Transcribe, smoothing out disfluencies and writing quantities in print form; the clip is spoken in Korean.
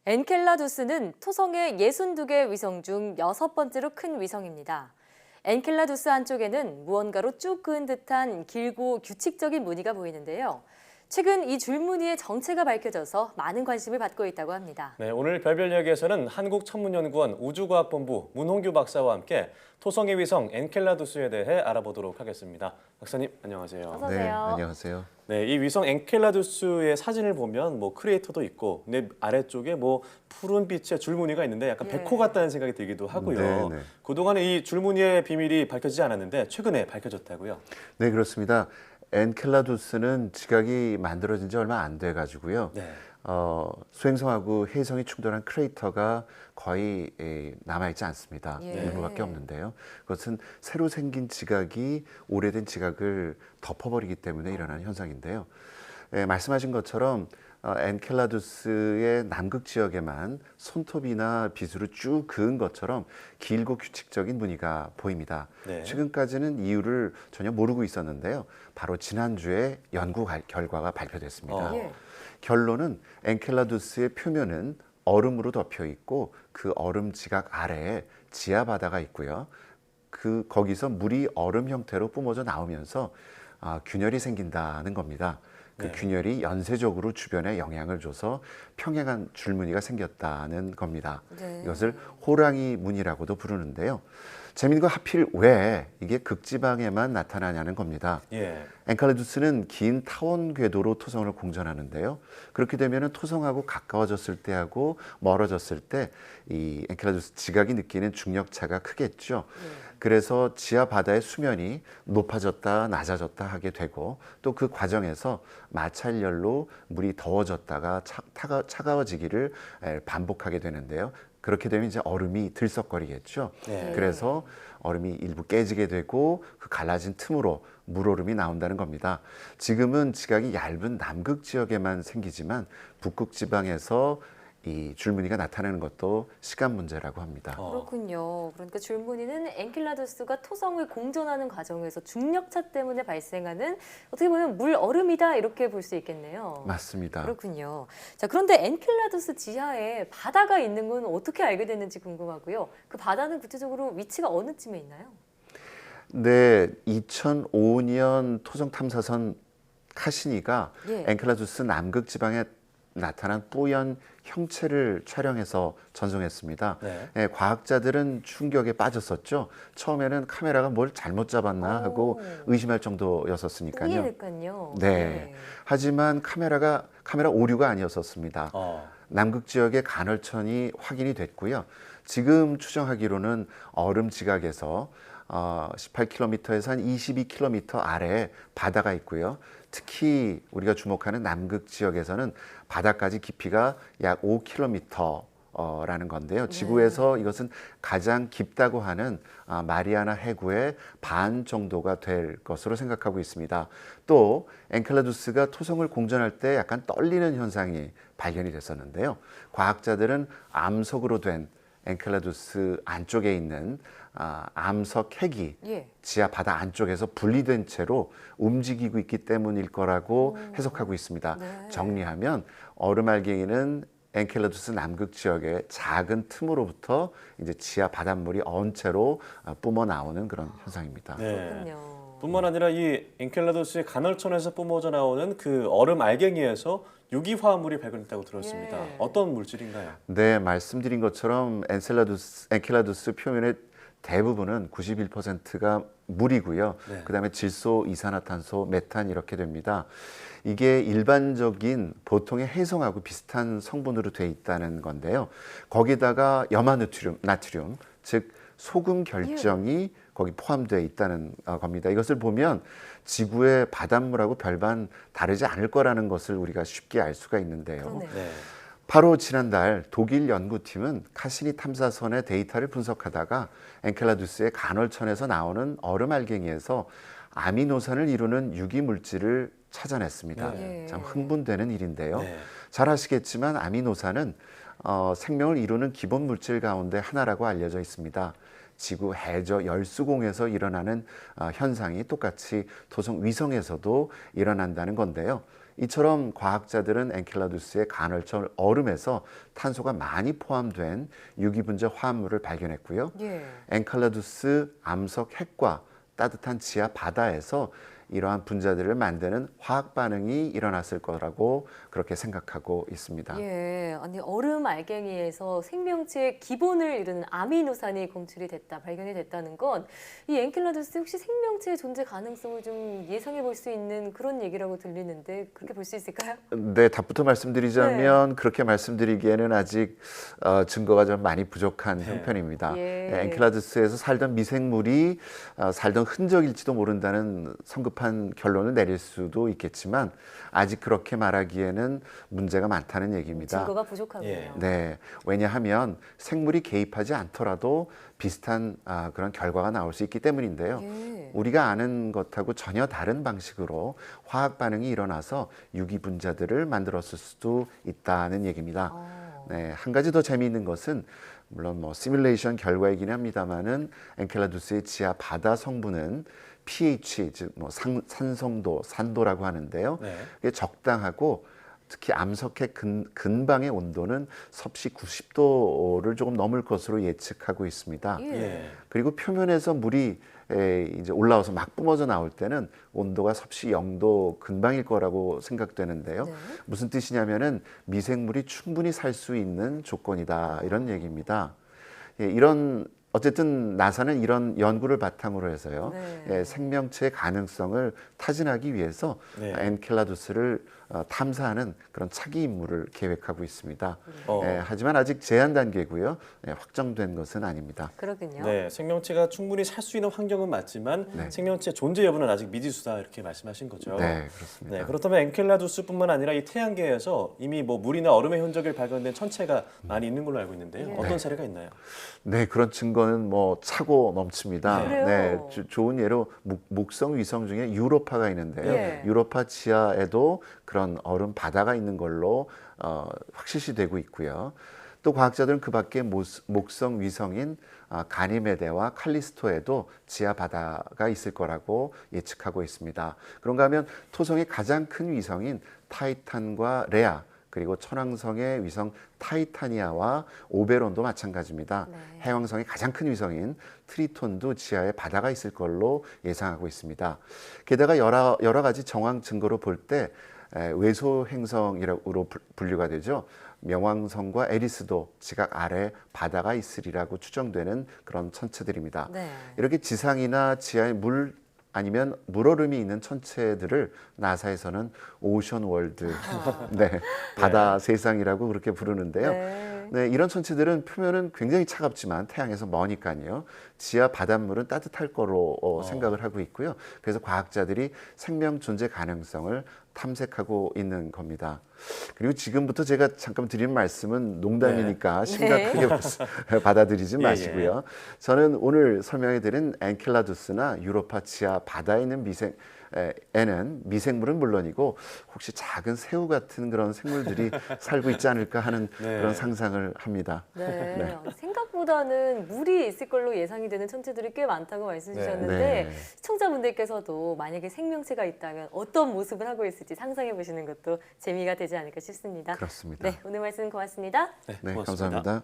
엔켈라두스는 토성의 62개 위성 중 6번째로 큰 위성입니다. 엔켈라두스 안쪽에는 무언가로 쭉 그은 듯한 길고 규칙적인 무늬가 보이는데요. 최근 이 줄무늬의 정체가 밝혀져서 많은 관심을 받고 있다고 합니다. 네, 오늘 별별 이야기에서는 한국천문연구원 우주과학본부 문홍규 박사와 함께 토성의 위성 엔켈라두스에 대해 알아보도록 하겠습니다. 박사님, 안녕하세요. 어서 네, 오세요. 안녕하세요. 네, 이 위성 엔켈라두스의 사진을 보면 크리에이터도 있고 내 아래쪽에 푸른 빛의 줄무늬가 있는데 약간 백호 같다는 생각이 들기도 하고요. 네, 네. 그동안에 이 줄무늬의 비밀이 밝혀지지 않았는데 최근에 밝혀졌다고요. 네, 그렇습니다. 엔켈라두스는 지각이 만들어진 지 얼마 안 돼가지고요. 네. 수행성하고 해성이 충돌한 크레이터가 거의 남아있지 않습니다. 예. 일부밖에 없는데요. 그것은 새로 생긴 지각이 오래된 지각을 덮어버리기 때문에 일어나는 현상인데요. 말씀하신 것처럼 엔켈라두스의 남극 지역에만 손톱이나 빗으로 쭉 그은 것처럼 길고 규칙적인 무늬가 보입니다. 네. 최근까지는 이유를 전혀 모르고 있었는데요. 바로 지난주에 연구 결과가 발표됐습니다. 예. 결론은 엔켈라두스의 표면은 얼음으로 덮여 있고 그 얼음 지각 아래에 지하 바다가 있고요. 거기서 물이 얼음 형태로 뿜어져 나오면서 균열이 생긴다는 겁니다. 그 네. 균열이 연쇄적으로 주변에 영향을 줘서 평행한 줄무늬가 생겼다는 겁니다. 네. 이것을 호랑이 무늬라고도 부르는데요. 재미있는 건 하필 왜 이게 극지방에만 나타나냐는 겁니다. 예. 엔켈라두스는 긴 타원 궤도로 토성을 공전하는데요. 그렇게 되면 토성하고 가까워졌을 때하고 멀어졌을 때 이 엔켈라두스 지각이 느끼는 중력차가 크겠죠. 그래서 지하 바다의 수면이 높아졌다 낮아졌다 하게 되고 또 그 과정에서 마찰열로 물이 더워졌다가 차가워지기를 반복하게 되는데요. 그렇게 되면 이제 얼음이 들썩거리겠죠. 네. 그래서 얼음이 일부 깨지게 되고 그 갈라진 틈으로 물얼음이 나온다는 겁니다. 지금은 지각이 얇은 남극 지역에만 생기지만 북극 지방에서 이 줄무늬가 나타나는 것도 시간 문제라고 합니다. 그렇군요. 그러니까 줄무늬는 엔켈라두스가 토성을 공전하는 과정에서 중력차 때문에 발생하는 어떻게 보면 물 얼음이다 이렇게 볼 수 있겠네요. 맞습니다. 그렇군요. 자, 그런데 엔켈라두스 지하에 바다가 있는 건 어떻게 알게 됐는지 궁금하고요. 그 바다는 구체적으로 위치가 어느 쯤에 있나요? 네, 2005년 토성 탐사선 카시니가 예. 엔켈라두스 남극 지방에 나타난 뿌연 형체를 촬영해서 전송했습니다. 네. 과학자들은 충격에 빠졌었죠. 처음에는 카메라가 뭘 잘못 잡았나 하고 의심할 정도였었으니까요. 뿌이니까요. 네. 하지만 카메라 오류가 아니었었습니다. 남극 지역의 간헐천이 확인이 됐고요. 지금 추정하기로는 얼음 지각에서 18km에서 한 22km 아래에 바다가 있고요. 특히 우리가 주목하는 남극 지역에서는 바다까지 깊이가 약 5km라는 건데요. 지구에서 이것은 가장 깊다고 하는 마리아나 해구의 반 정도가 될 것으로 생각하고 있습니다. 또 엔켈라두스가 토성을 공전할 때 약간 떨리는 현상이 발견이 됐었는데요. 과학자들은 암석으로 된 엔켈라두스 안쪽에 있는 암석 핵이 예. 지하 바다 안쪽에서 분리된 채로 움직이고 있기 때문일 거라고 해석하고 있습니다. 네. 정리하면 얼음알갱이는 엔켈라두스 남극 지역의 작은 틈으로부터 이제 지하 바닷물이 언 채로 뿜어 나오는 그런 현상입니다. 네. 그렇군요. 뿐만 아니라 이 엔켈라두스의 간헐천에서 뿜어져 나오는 그 얼음 알갱이에서 유기화합물이 발견됐다고 들었습니다. 예. 어떤 물질인가요? 네, 말씀드린 것처럼 엔켈라두스 표면의 대부분은 91%가 물이고요. 네. 그다음에 질소, 이산화탄소, 메탄 이렇게 됩니다. 이게 일반적인 보통의 해성하고 비슷한 성분으로 돼 있다는 건데요. 거기다가 나트륨, 즉 소금 결정이 거기 포함되어 있다는 겁니다. 이것을 보면 지구의 바닷물하고 별반 다르지 않을 거라는 것을 우리가 쉽게 알 수가 있는데요. 그러네요. 네. 바로 지난달 독일 연구팀은 카시니 탐사선의 데이터를 분석하다가 엔켈라두스의 간헐천에서 나오는 얼음 알갱이에서 아미노산을 이루는 유기물질을 찾아냈습니다. 네. 참 흥분되는 일인데요. 네. 잘 아시겠지만 아미노산은 생명을 이루는 기본 물질 가운데 하나라고 알려져 있습니다. 지구 해저 열수공에서 일어나는 현상이 똑같이 토성 위성에서도 일어난다는 건데요. 이처럼 과학자들은 엔켈라두스의 간헐적 얼음에서 탄소가 많이 포함된 유기분자 화합물을 발견했고요. 예. 엔켈라두스 암석 핵과 따뜻한 지하 바다에서 이러한 분자들을 만드는 화학 반응이 일어났을 거라고 그렇게 생각하고 있습니다. 예, 아니 얼음 알갱이에서 생명체의 기본을 이루는 아미노산이 검출이 됐다, 발견이 됐다는 건 이 엔켈라두스 혹시 생명체의 존재 가능성을 좀 예상해 볼 수 있는 그런 얘기라고 들리는데 그렇게 볼 수 있을까요? 네, 답부터 말씀드리자면 그렇게 말씀드리기에는 아직 증거가 좀 많이 부족한 형편입니다. 예. 엔켈라두스에서 살던 미생물이 살던 흔적일지도 모른다는 성급한 결론을 내릴 수도 있겠지만 아직 그렇게 말하기에는 문제가 많다는 얘기입니다. 증거가 부족하군요. 예. 네, 왜냐하면 생물이 개입하지 않더라도 비슷한 그런 결과가 나올 수 있기 때문인데요. 예. 우리가 아는 것하고 전혀 다른 방식으로 화학 반응이 일어나서 유기 분자들을 만들었을 수도 있다는 얘기입니다. 네, 한 가지 더 재미있는 것은 물론 뭐 시뮬레이션 결과이긴 합니다만은 엔켈라두스의 지하 바다 성분은 pH 즉 뭐 산성도, 산도라고 하는데요. 네. 그게 적당하고 특히 암석의 근방의 온도는 섭씨 90도를 조금 넘을 것으로 예측하고 있습니다. 예. 예. 그리고 표면에서 물이 이제 올라와서 막 뿜어져 나올 때는 온도가 섭씨 0도 근방일 거라고 생각되는데요. 네. 무슨 뜻이냐면은 미생물이 충분히 살 수 있는 조건이다 이런 얘기입니다. 예, 이런 어쨌든 나사는 이런 연구를 바탕으로 해서요. 네. 예, 생명체의 가능성을 타진하기 위해서 네. 엔켈라두스를 탐사하는 그런 차기 임무를 계획하고 있습니다. 어. 하지만 아직 제한 단계고요. 확정된 것은 아닙니다. 그렇군요. 네, 생명체가 충분히 살 수 있는 환경은 맞지만 생명체 존재 여부는 아직 미지수다 이렇게 말씀하신 거죠. 네, 그렇습니다. 네, 그렇다면 엔켈라두스뿐만 아니라 이 태양계에서 이미 뭐 물이나 얼음의 흔적이 발견된 천체가 많이 있는 걸로 알고 있는데요. 어떤 사례가 있나요? 네, 그런 증거는 뭐 차고 넘칩니다. 그래요? 네, 좋은 예로 목성 위성 중에 유로파가 있는데요. 예. 유로파 지하에도 그런 얼음 바다가 있는 걸로 확실시되고 있고요. 또 과학자들은 그 밖에 목성 위성인 가니메데와 칼리스토에도 지하 바다가 있을 거라고 예측하고 있습니다. 그런가 하면 토성의 가장 큰 위성인 타이탄과 레아 그리고 천왕성의 위성 타이타니아와 오베론도 마찬가지입니다. 네. 해왕성의 가장 큰 위성인 트리톤도 지하에 바다가 있을 걸로 예상하고 있습니다. 게다가 여러 가지 정황 증거로 볼 때 외소 행성이라고 분류가 되죠. 명왕성과 에리스도 지각 아래 바다가 있으리라고 추정되는 그런 천체들입니다. 네. 이렇게 지상이나 지하에 물 아니면 물얼음이 있는 천체들을 나사에서는 오션 월드, 네, 바다 세상이라고 그렇게 부르는데요. 네. 네, 이런 천체들은 표면은 굉장히 차갑지만 태양에서 머니까요. 지하 바닷물은 따뜻할 거로 생각을 하고 있고요. 그래서 과학자들이 생명 존재 가능성을 탐색하고 있는 겁니다. 그리고 지금부터 제가 잠깐 드리는 말씀은 농담이니까 심각하게 받아들이지 마시고요. 저는 오늘 설명해드린 엔켈라두스나 유로파 지하 바다에 있는 미생물은 물론이고 혹시 작은 새우 같은 그런 생물들이 살고 있지 않을까 하는 그런 상상을 합니다. 네. 네. 생각보다는 물이 있을 걸로 예상이 되는 천체들이 꽤 많다고 말씀 주셨는데 네. 시청자분들께서도 만약에 생명체가 있다면 어떤 모습을 하고 있을지 상상해 보시는 것도 재미가 되지 않을까 싶습니다. 그렇습니다. 네, 오늘 말씀 고맙습니다. 네, 고맙습니다. 감사합니다.